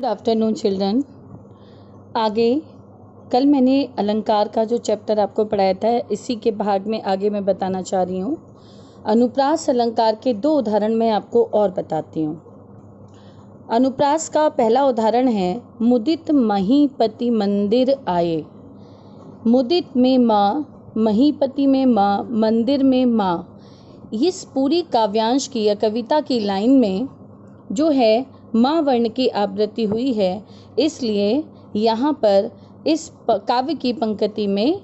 Good afternoon children. आगे कल मैंने अलंकार का जो चैप्टर आपको पढ़ाया था, इसी के भाग में आगे मैं बताना चाह रही हूँ। अनुप्रास अलंकार के दो उदाहरण मैं आपको और बताती हूँ। अनुप्रास का पहला उदाहरण है मुदित महीपति मंदिर आए। मुदित में माँ, महीपति में माँ, मंदिर में माँ। इस पूरी काव्यांश की या कविता की लाइन में जो है माँ वर्ण की आवृत्ति हुई है, इसलिए यहाँ पर इस काव्य की पंक्ति में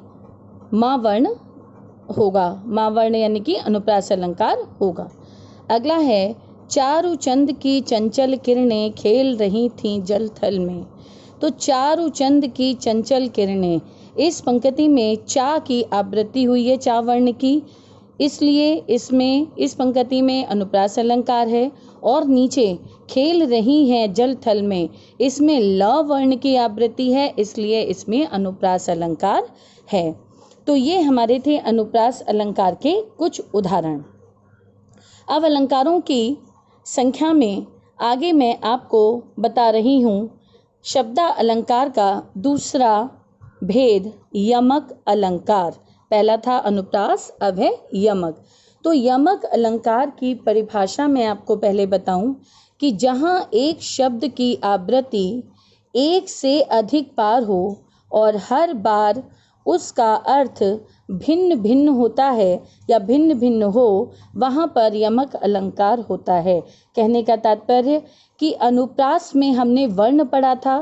माँ वर्ण होगा। माँ वर्ण यानी कि अनुप्रास अलंकार होगा। अगला है चारु चंद की चंचल किरणें खेल रही थीं जल थल में। तो चारु चंद की चंचल किरणें, इस पंक्ति में चा की आवृत्ति हुई है, चा वर्ण की, इसलिए इसमें इस पंक्ति में अनुप्रास अलंकार है। और नीचे खेल रही हैं जल थल में, इसमें ल वर्ण की आवृत्ति है, इसलिए इसमें अनुप्रास अलंकार है। तो ये हमारे थे अनुप्रास अलंकार के कुछ उदाहरण। अब अलंकारों की संख्या में आगे मैं आपको बता रही हूँ शब्दा अलंकार का दूसरा भेद यमक अलंकार। पहला था अनुप्रास, अब है यमक। तो यमक अलंकार की परिभाषा मैं आपको पहले बताऊं कि जहां एक शब्द की आवृत्ति एक से अधिक बार हो और हर बार उसका अर्थ भिन्न भिन्न होता है या भिन्न भिन्न हो, वहां पर यमक अलंकार होता है। कहने का तात्पर्य कि अनुप्रास में हमने वर्ण पढ़ा था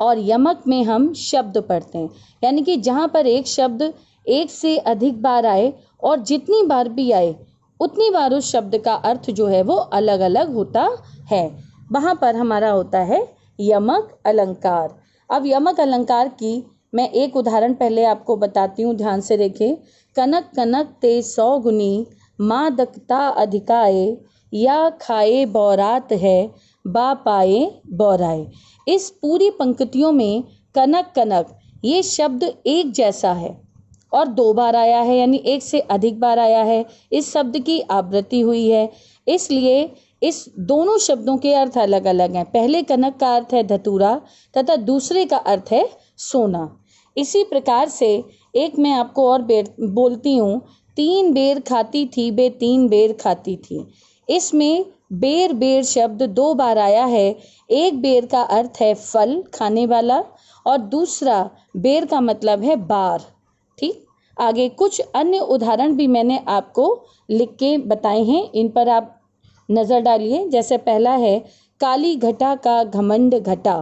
और यमक में हम शब्द पढ़ते हैं। यानी कि जहां पर एक शब्द एक से अधिक बार आए और जितनी बार भी आए उतनी बार उस शब्द का अर्थ जो है वो अलग अलग होता है, वहाँ पर हमारा होता है यमक अलंकार। अब यमक अलंकार की मैं एक उदाहरण पहले आपको बताती हूँ, ध्यान से देखें। कनक कनक ते 100 गुनी मादकता अधिकाए, या खाए बौरात है बा पाए बौराए। इस पूरी पंक्तियों में कनक कनक ये शब्द एक जैसा है और 2 बार आया है, यानी एक से अधिक बार आया है। इस शब्द की आवृत्ति हुई है, इसलिए इस दोनों शब्दों के अर्थ अलग अलग हैं। पहले कनक का अर्थ है धतूरा तथा दूसरे का अर्थ है सोना। इसी प्रकार से एक मैं आपको और बोलती हूँ, 3 बेर खाती थी बे 3 बेर खाती थी। इसमें बेर बेर शब्द 2 बार आया है। एक बेर का अर्थ है फल, खाने वाला, और दूसरा बेर का मतलब है बार। ठीक, आगे कुछ अन्य उदाहरण भी मैंने आपको लिख के बताए हैं, इन पर आप नजर डालिए। जैसे पहला है काली घटा का घमंड घटा।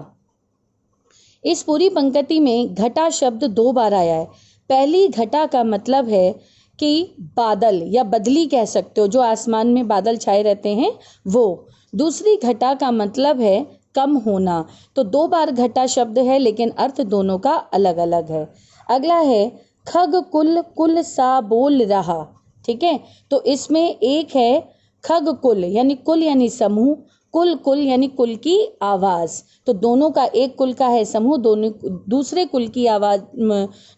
इस पूरी पंक्ति में घटा शब्द 2 बार आया है। पहली घटा का मतलब है कि बादल या बदली कह सकते हो, जो आसमान में बादल छाए रहते हैं वो। दूसरी घटा का मतलब है कम होना। तो 2 बार घटा शब्द है, लेकिन अर्थ दोनों का अलग अलग है। अगला है खग कुल कुल सा बोल रहा। ठीक है, तो इसमें एक है खग कुल यानी कुल यानी समूह, कुल कुल यानी कुल की आवाज। तो दोनों का, एक कुल का है समूह, दोनों दूसरे कुल की आवाज,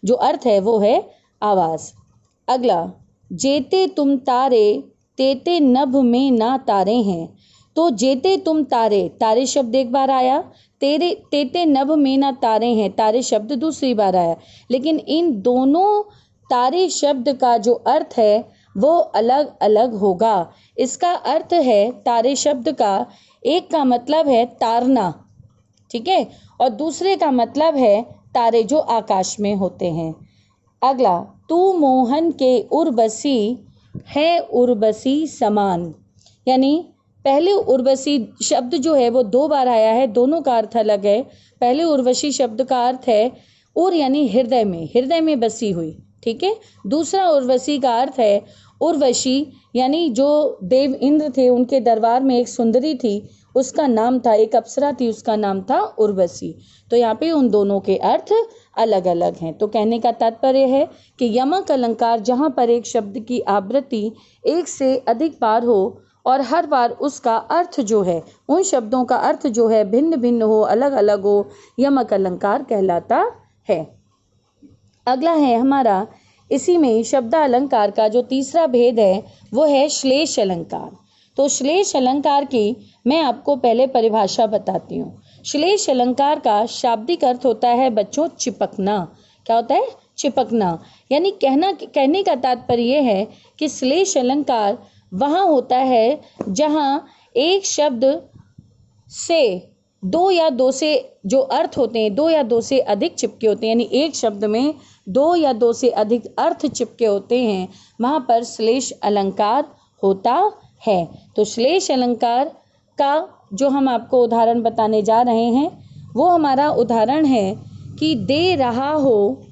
जो अर्थ है वो है आवाज। अगला जेते तुम तारे तेते नभ में ना तारे हैं। तो जेते तुम तारे, तारे शब्द एक बार आया, तेरे तेते नभ में ना तारे हैं, तारे शब्द दूसरी बार आया। लेकिन इन दोनों तारे शब्द का जो अर्थ है वो अलग अलग होगा। इसका अर्थ है, तारे शब्द का एक का मतलब है तारना, ठीक है, और दूसरे का मतलब है तारे जो आकाश में होते हैं। अगला तू मोहन के उर्वशी है उर्वशी समान। यानी पहले उर्वशी शब्द जो है वो 2 बार आया है, दोनों का अर्थ अलग है। पहले उर्वशी शब्द का अर्थ है उर यानी हृदय में, हृदय में बसी हुई, ठीक है। दूसरा उर्वशी का अर्थ है उर्वशी यानी जो देव इंद्र थे, उनके दरबार में एक सुंदरी थी, उसका नाम था, एक अप्सरा थी, उसका नाम था उर्वशी। तो यहाँ पे उन दोनों के अर्थ अलग अलग हैं। तो कहने का तात्पर्य है कि यमक अलंकार जहाँ पर एक शब्द की आवृत्ति एक से अधिक बार हो और हर बार उसका अर्थ जो है, उन शब्दों का अर्थ जो है भिन्न भिन्न हो, अलग अलग हो, यमक अलंकार कहलाता है। अगला है हमारा इसी में शब्दा अलंकार का जो तीसरा भेद है वो है श्लेष अलंकार। तो श्लेष अलंकार की मैं आपको पहले परिभाषा बताती हूँ। श्लेष अलंकार का शाब्दिक अर्थ होता है बच्चों चिपकना। क्या होता है? चिपकना। यानी कहने का तात्पर्य यह है कि श्लेष अलंकार वहाँ होता है जहाँ एक शब्द से दो या दो से जो अर्थ होते हैं, दो या दो से अधिक चिपके होते हैं, यानी एक शब्द में दो या दो से अधिक अर्थ चिपके होते हैं, वहाँ पर श्लेष अलंकार होता है। तो श्लेष अलंकार का जो हम आपको उदाहरण बताने जा रहे हैं वो हमारा उदाहरण है कि दे रहा हो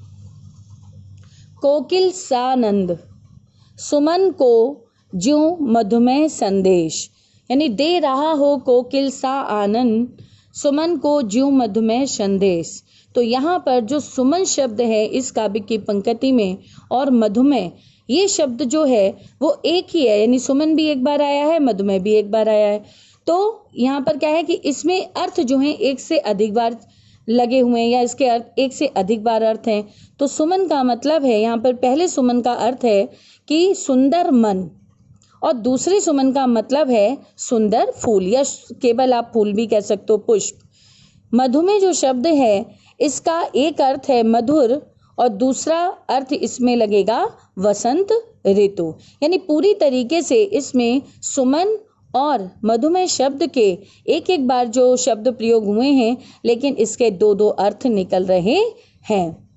कोकिल सानंद, सुमन को ज्यों मधुमेह संदेश। यानी दे रहा हो कोकिल सा आनंद, सुमन को ज्यों मधुमेह संदेश। तो यहाँ पर जो सुमन शब्द है इस काव्य की पंक्ति में और मधुमेह ये शब्द जो है वो एक ही है, यानी सुमन भी एक बार आया है, मधुमेह भी एक बार आया है। तो यहाँ पर क्या है कि इसमें अर्थ जो है एक से अधिक बार लगे हुए हैं या इसके अर्थ एक से अधिक बार अर्थ हैं। तो सुमन का मतलब है, यहाँ पर पहले सुमन का अर्थ है कि सुंदर मन, और दूसरे सुमन का मतलब है सुंदर फूल, या केवल आप फूल भी कह सकते हो, पुष्प। मधुमेह जो शब्द है इसका एक अर्थ है मधुर और दूसरा अर्थ इसमें लगेगा वसंत ऋतु। यानी पूरी तरीके से इसमें सुमन और मधुमेह शब्द के एक एक बार जो शब्द प्रयोग हुए हैं, लेकिन इसके दो दो अर्थ निकल रहे हैं।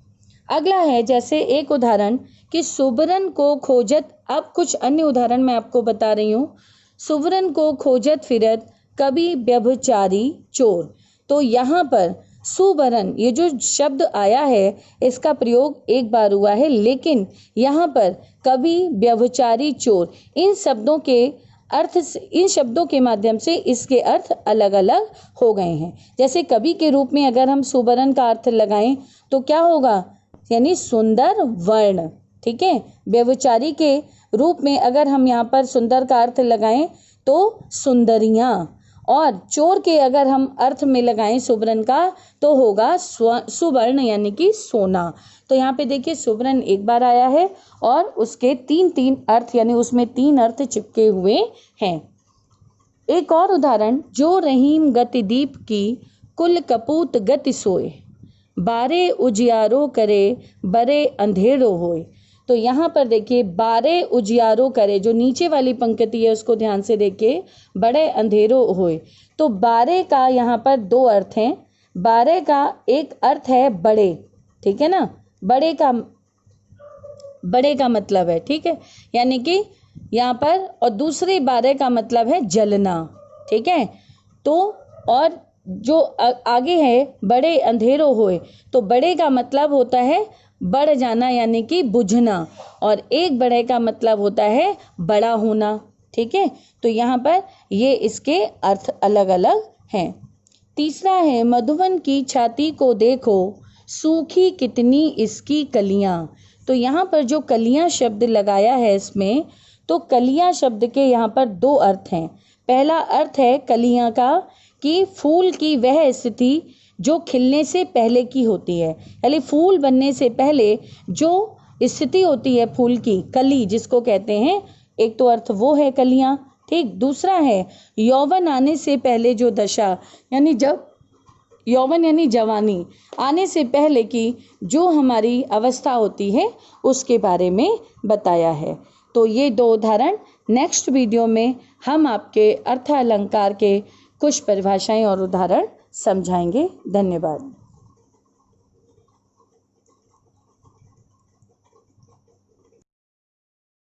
अगला है जैसे एक उदाहरण कि सुबरन को खोजत, अब कुछ अन्य उदाहरण मैं आपको बता रही हूँ। सुबरन को खोजत फिरत कभी व्यभिचारी चोर। तो यहाँ पर सुबरन ये जो शब्द आया है इसका प्रयोग एक बार हुआ है, लेकिन यहाँ पर कभी व्यभिचारी चोर इन शब्दों के अर्थ, इन शब्दों के माध्यम से इसके अर्थ अलग अलग हो गए हैं। जैसे कवि के रूप में अगर हम सुबरन का अर्थ लगाएं तो क्या होगा, यानी सुंदर वर्ण। ठीक है। व्यभिचारी के रूप में अगर हम यहाँ पर सुंदर का अर्थ लगाएं तो सुंदरियाँ, और चोर के अगर हम अर्थ में लगाएं सुबरन का तो होगा सुवर्ण यानी कि सोना। तो यहाँ पे देखिए सुबरन एक बार आया है और उसके तीन अर्थ यानी उसमें 3 अर्थ चिपके हुए हैं। एक और उदाहरण, जो रहीम गतिदीप की कुल कपूत गति सोए, बारे उजियारो करे बरे अंधेरो होए। तो यहाँ पर देखिए बारे उजियारो करे, जो नीचे वाली पंक्ति है उसको ध्यान से देखिए, बड़े अंधेरो होए। तो बारे का यहाँ पर 2 अर्थ हैं। बारे का एक अर्थ है बड़े, ठीक है ना, बड़े का मतलब है, ठीक है, यानी कि यहाँ पर, और दूसरे बारे का मतलब है जलना। ठीक है। तो और जो आगे है बड़े अंधेरो होए, तो बड़े का मतलब होता है बढ़ जाना यानी कि बुझना, और एक बड़े का मतलब होता है बड़ा होना। ठीक है। तो यहाँ पर ये इसके अर्थ अलग अलग हैं। तीसरा है, मधुवन की छाती को देखो सूखी कितनी इसकी कलियां। तो यहाँ पर जो कलियां शब्द लगाया है इसमें, तो कलियां शब्द के यहाँ पर 2 अर्थ हैं। पहला अर्थ है कलियां का कि फूल की वह स्थिति जो खिलने से पहले की होती है, यानी फूल बनने से पहले जो स्थिति होती है फूल की, कली जिसको कहते हैं, एक तो अर्थ वो है कलियां। ठीक। दूसरा है यौवन आने से पहले जो दशा, यानी जब यौवन यानी जवानी आने से पहले की जो हमारी अवस्था होती है उसके बारे में बताया है। तो ये 2 उदाहरण नेक्स्ट वीडियो में हम आपके अर्थ अलंकार के कुछ परिभाषाएं और उदाहरण समझाएंगे। धन्यवाद।